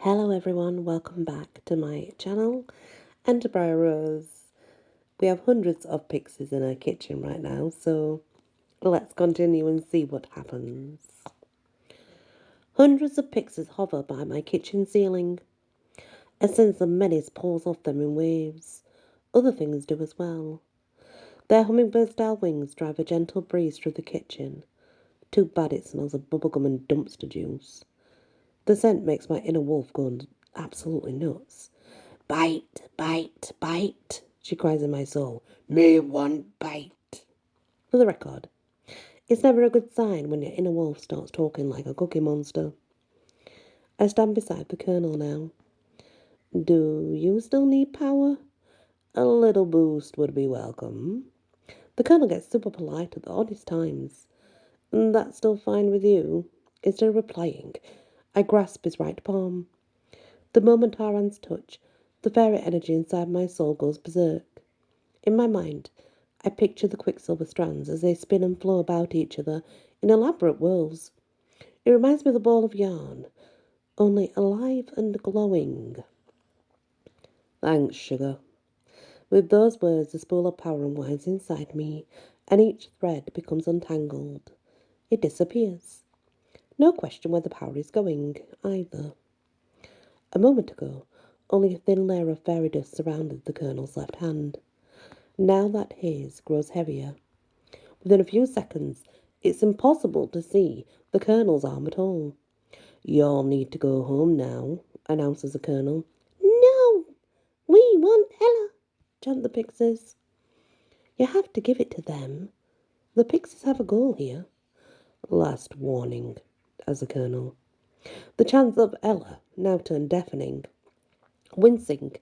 Hello everyone, welcome back to my channel and to Bryar Rose. We have hundreds of pixies in our kitchen right now, so let's continue and see what happens. Hundreds of pixies hover by my kitchen ceiling. A sense of menace pours off them in waves. Other things do as well. Their hummingbird-style wings drive a gentle breeze through the kitchen. Too bad it smells of bubblegum and dumpster juice. The scent makes my inner wolf go absolutely nuts. Bite, bite, bite, she cries in my soul. Me want bite. For the record, it's never a good sign when your inner wolf starts talking like a cookie monster. I stand beside the colonel now. Do you still need power? A little boost would be welcome. The colonel gets super polite at the oddest times. That's still fine with you? Instead of replying, I grasp his right palm. The moment our hands touch, the fairy energy inside my soul goes berserk. In my mind, I picture the quicksilver strands as they spin and flow about each other in elaborate whirls. It reminds me of the ball of yarn, only alive and glowing. Thanks, sugar. With those words, a spool of power unwinds inside me, and each thread becomes untangled. It disappears. No question where the power is going, either. A moment ago, only a thin layer of fairy dust surrounded the colonel's left hand. Now that haze grows heavier. Within a few seconds, it's impossible to see the colonel's arm at all. You'll need to go home now, announces the colonel. No, we want Ella, chant the pixies. You have to give it to them. The pixies have a goal here. Last warning, as the colonel. The chants of Ella now turn deafening. Wincing,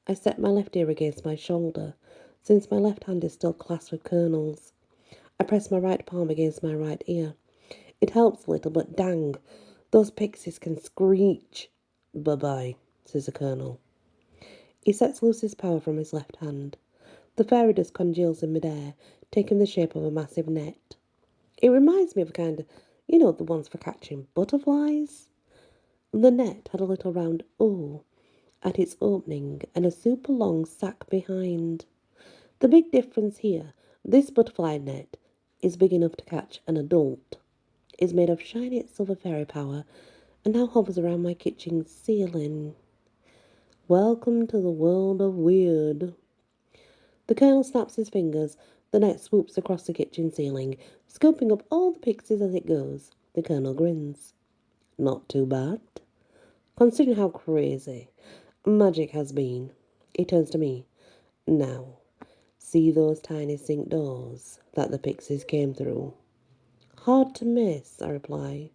I set my left ear against my shoulder, since my left hand is still clasped with Colonel's. I press my right palm against my right ear. It helps a little, but dang, those pixies can screech. Bye-bye, says the Colonel. He sets loose his power from his left hand. The fairy dust congeals in midair, taking the shape of a massive net. It reminds me of a kind of, the ones for catching butterflies. The net had a little round O at its opening and a super long sack behind. The big difference here, this butterfly net is big enough to catch an adult, is made of shiny silver fairy power, and now hovers around my kitchen ceiling. Welcome to the world of weird. The colonel snaps his fingers, the net swoops across the kitchen ceiling, scooping up all the pixies as it goes. The colonel grins. Not too bad, considering how crazy magic has been. He turns to me. Now, see those tiny zinc doors that the pixies came through? Hard to miss, I reply.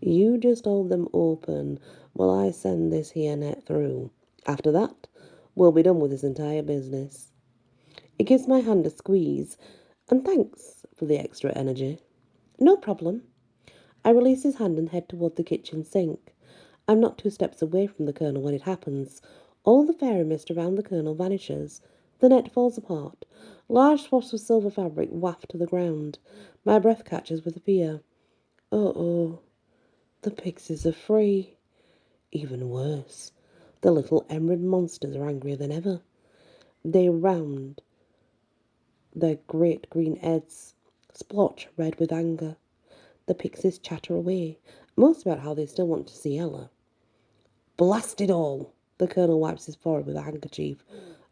You just hold them open while I send this here net through. After that, we'll be done with this entire business. It gives my hand a squeeze, and thanks for the extra energy. No problem. I release his hand and head toward the kitchen sink. I'm not 2 steps away from the colonel when it happens. All the fairy mist around the colonel vanishes. The net falls apart. Large swaths of silver fabric waft to the ground. My breath catches with fear. Oh, the pixies are free. Even worse, the little emerald monsters are angrier than ever. They round their great green heads, splotch red with anger. The pixies chatter away, most about how they still want to see Ella. Blast it all! The colonel wipes his forehead with a handkerchief.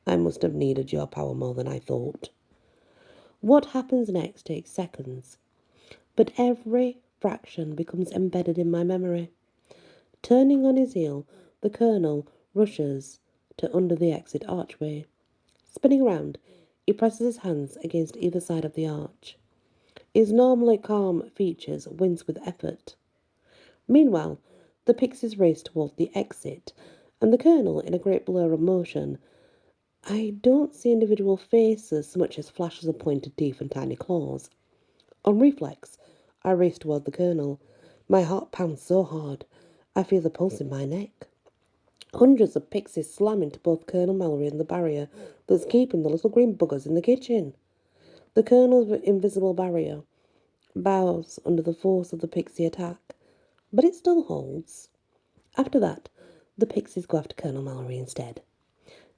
I must have needed your power more than I thought. What happens next takes seconds, but every fraction becomes embedded in my memory. Turning on his heel, the colonel rushes to under the exit archway. Spinning around, he presses his hands against either side of the arch. His normally calm features wince with effort. Meanwhile, the pixies race toward the exit, and the colonel in a great blur of motion. I don't see individual faces so much as flashes of pointed teeth and tiny claws. On reflex, I race toward the colonel. My heart pounds so hard, I feel the pulse in my neck. Hundreds of pixies slam into both Colonel Mallory and the barrier that's keeping the little green buggers in the kitchen. The colonel's invisible barrier bows under the force of the pixie attack, but it still holds. After that, The pixies go after Colonel Mallory instead.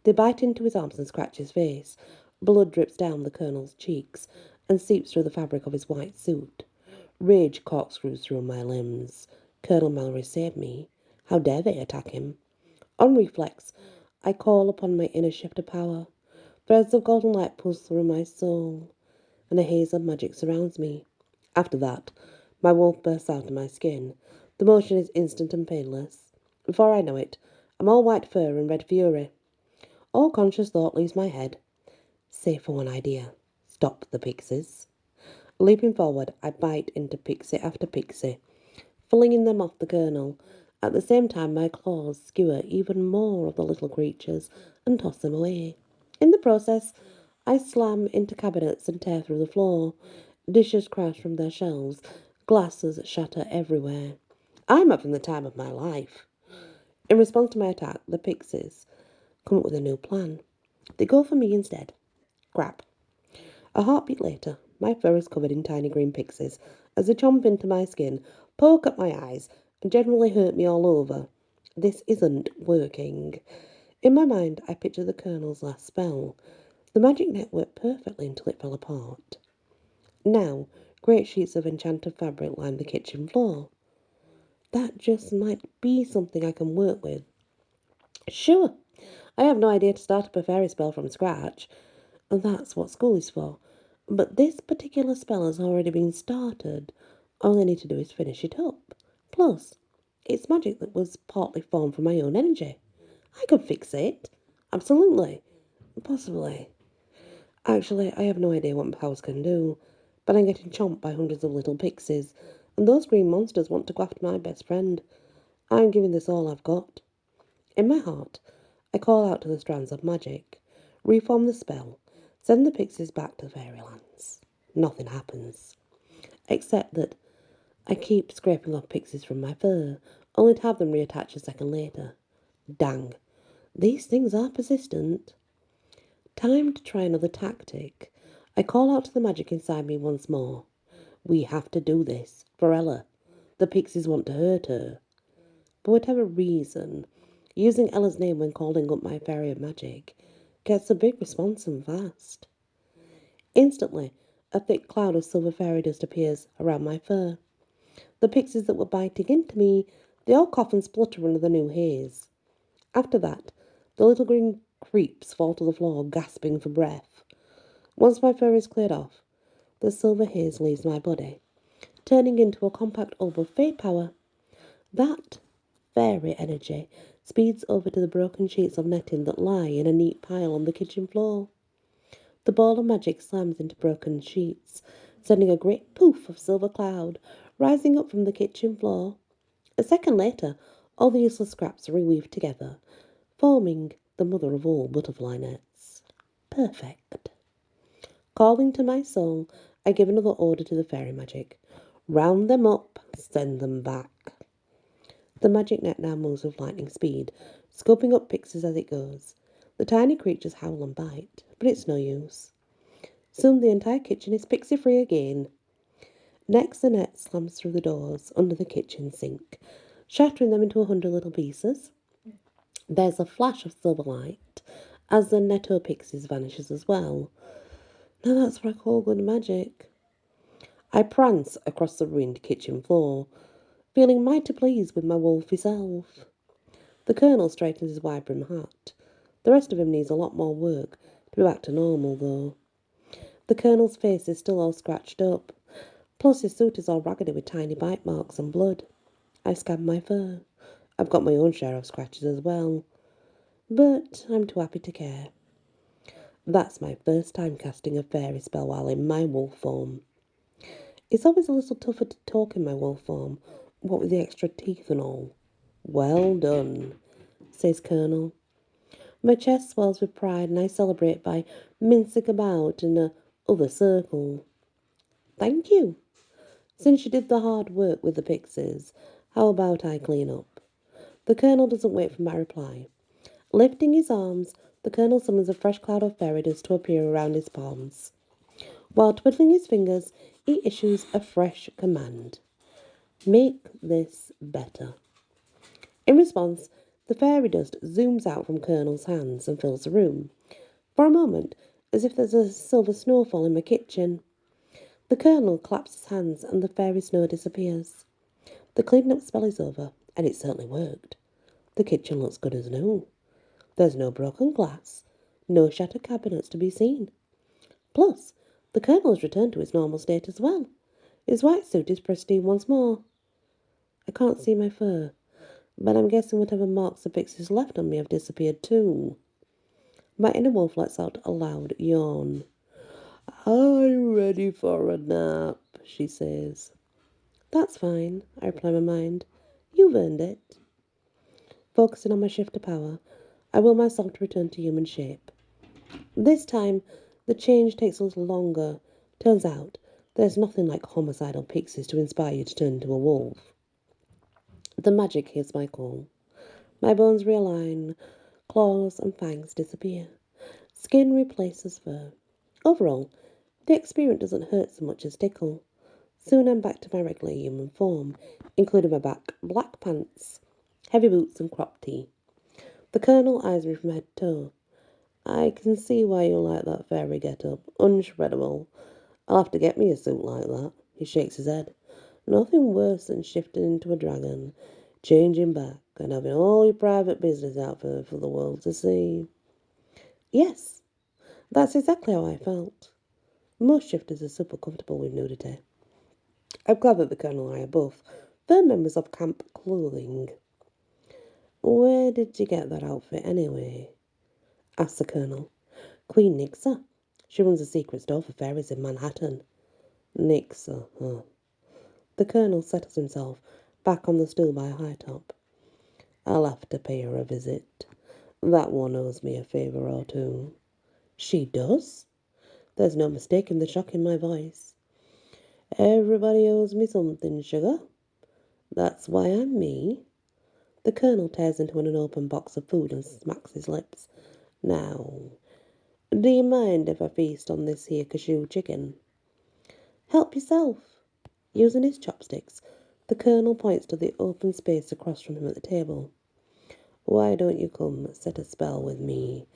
They bite into his arms and scratch his face. Blood drips down the Colonel's cheeks and seeps through the fabric of his white suit. Rage corkscrews through my limbs. Colonel Mallory saved me. How dare they attack him? On reflex, I call upon my inner shift of power. Threads of golden light pulse through my soul, and a haze of magic surrounds me. After that, my wolf bursts out of my skin. The motion is instant and painless. Before I know it, I'm all white fur and red fury. All conscious thought leaves my head, save for one idea. Stop the pixies. Leaping forward, I bite into pixie after pixie, flinging them off the Colonel. At the same time, my claws skewer even more of the little creatures and toss them away. In the process, I slam into cabinets and tear through the floor. Dishes crash from their shelves. Glasses shatter everywhere. I'm having the time of my life. In response to my attack, the pixies come up with a new plan. They go for me instead. Crap. A heartbeat later, my fur is covered in tiny green pixies as they chomp into my skin, poke at my eyes, and generally hurt me all over. This isn't working. In my mind, I picture the Colonel's last spell. The magic net worked perfectly until it fell apart. Now, great sheets of enchanted fabric line the kitchen floor. That just might be something I can work with. Sure, I have no idea to start up a fairy spell from scratch, and that's what school is for. But this particular spell has already been started. All I need to do is finish it up. Plus, it's magic that was partly formed from my own energy. I could fix it. Absolutely. Possibly. Actually, I have no idea what my powers can do, but I'm getting chomped by hundreds of little pixies, and those green monsters want to go after my best friend. I'm giving this all I've got. In my heart, I call out to the strands of magic, reform the spell, send the pixies back to fairylands. Nothing happens, except that I keep scraping off pixies from my fur, only to have them reattach a second later. Dang, these things are persistent. Time to try another tactic. I call out to the magic inside me once more. We have to do this, for Ella. The pixies want to hurt her. For whatever reason, using Ella's name when calling up my fairy of magic gets a big response and fast. Instantly, a thick cloud of silver fairy dust appears around my fur. The pixies that were biting into me, they all cough and splutter under the new haze. After that, the little green creeps fall to the floor, gasping for breath. Once my fur is cleared off, the silver haze leaves my body, turning into a compact orb of fey power. That fairy energy speeds over to the broken sheets of netting that lie in a neat pile on the kitchen floor. The ball of magic slams into broken sheets, sending a great poof of silver cloud rising up from the kitchen floor. A second later, all the useless scraps reweave together, forming the mother of all butterfly nets. Perfect. Calling to my soul, I give another order to the fairy magic. Round them up, send them back. The magic net now moves with lightning speed, scooping up pixies as it goes. The tiny creatures howl and bite, but it's no use. Soon the entire kitchen is pixie-free again. Next, the net slams through the doors under the kitchen sink, shattering them into 100 little pieces. There's a flash of silver light as the netto pixies vanishes as well. Now that's what I call good magic. I prance across the ruined kitchen floor, feeling mighty pleased with my wolfy self. The Colonel straightens his wide-brim hat. The rest of him needs a lot more work to be back to normal, though. The Colonel's face is still all scratched up, plus his suit is all raggedy with tiny bite marks and blood. I scan my fur. I've got my own share of scratches as well, but I'm too happy to care. That's my first time casting a fairy spell while in my wolf form. It's always a little tougher to talk in my wolf form, what with the extra teeth and all. Well done, says Colonel. My chest swells with pride and I celebrate by mincing about in a other circle. Thank you. Since you did the hard work with the pixies, how about I clean up? The Colonel doesn't wait for my reply. Lifting his arms, the Colonel summons a fresh cloud of fairy dust to appear around his palms. While twiddling his fingers, he issues a fresh command. Make this better. In response, The fairy dust zooms out from Colonel's hands and fills the room. For a moment, as if there's a silver snowfall in my kitchen. The Colonel claps his hands and the fairy snow disappears. The cleaning up spell is over, and it certainly worked. The kitchen looks good as new. There's no broken glass, no shattered cabinets to be seen. Plus, the Colonel has returned to his normal state as well. His white suit is pristine once more. I can't see my fur, but I'm guessing whatever marks the pixies left on me have disappeared too. My inner wolf lets out a loud yawn. I'm ready for a nap, she says. That's fine, I reply in my mind. You've earned it. Focusing on my shift to power, I will myself to return to human shape. This time, the change takes a little longer. Turns out, there's nothing like homicidal pixies to inspire you to turn into a wolf. The magic hears my call. My bones realign, claws and fangs disappear. Skin replaces fur. Overall, the experience doesn't hurt so much as tickle. Soon I'm back to my regular human form, including my black pants, heavy boots and cropped tee. The Colonel eyes me from head to toe. I can see why you like that fairy get-up. Unshreddable. I'll have to get me a suit like that. He shakes his head. Nothing worse than shifting into a dragon, changing back, and having all your private business out for the world to see. Yes, that's exactly how I felt. Most shifters are super comfortable with nudity. I'm glad that the Colonel and I are both firm members of camp clothing. Where did you get that outfit anyway? Asked the Colonel. Queen Nixa. She runs a secret store for fairies in Manhattan. Nixa, huh? The Colonel settles himself back on the stool by a high top. I'll have to pay her a visit. That one owes me a favour or two. She does? There's no mistaking the shock in my voice. Everybody owes me something, sugar. That's why I'm me. The Colonel tears into an open box of food and smacks his lips. Now, do you mind if I feast on this here cashew chicken? Help yourself. Using his chopsticks, the Colonel points to the open space across from him at the table. Why don't you come set a spell with me?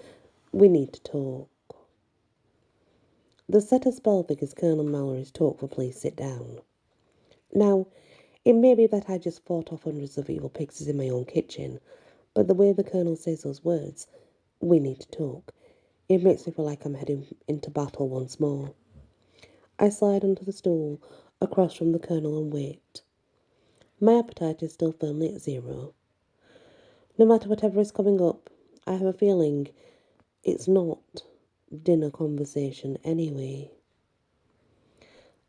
We need to talk. The set a spell figures Colonel Mallory's talk for please sit down. Now, it may be that I just fought off hundreds of evil pixies in my own kitchen, but the way the Colonel says those words, we need to talk, it makes me feel like I'm heading into battle once more. I slide onto the stool across from the Colonel and wait. My appetite is still firmly at 0. No matter whatever is coming up, I have a feeling it's not dinner conversation anyway.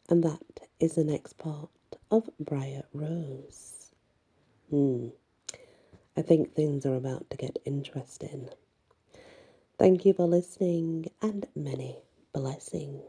And that is the next part of Bryar Rose. I think things are about to get interesting. Thank you for listening and many blessings.